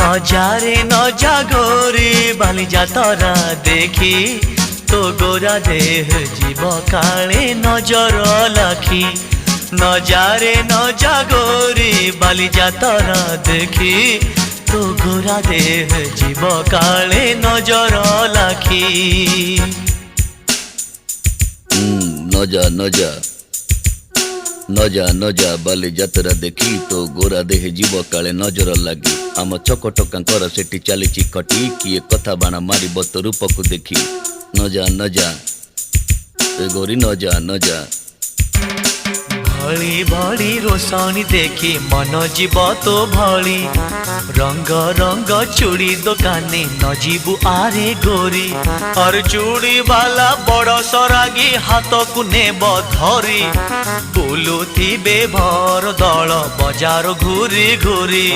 নজারে নজা গোরি বালি যাতরা দেখি তো গোরা দেহ জীব কালে নজর লাখি নজারে নজা গোরি বালি যাতরা দেখি তো গোরা দেহ জীব কালে নজর লাখি নজা নজা নজা নজা বালি যাত্ରା দেখি তো গোরা দেহে জীବ କାଳେ ନଜର ଲାଗି ଆମ ଚକଟକାଙ୍କର ସେଠି ଚାଲିଛି ଖଟି କିଏ କଥା ବାଣ ମାରିବ ତ ରୂପକୁ ଦେଖି ନଜା ନଜା ଗୋରି ନଜା ନଜା भली भली रोशनी देखी मन जीव तो भली रंग रंग चूड़ी दुकाने न जीवु आरे गोरी और चूड़ी वाला बड़ सरागी हाथ को नेब धरी बुलुथिबे भर दल बजार घूरी घूरी।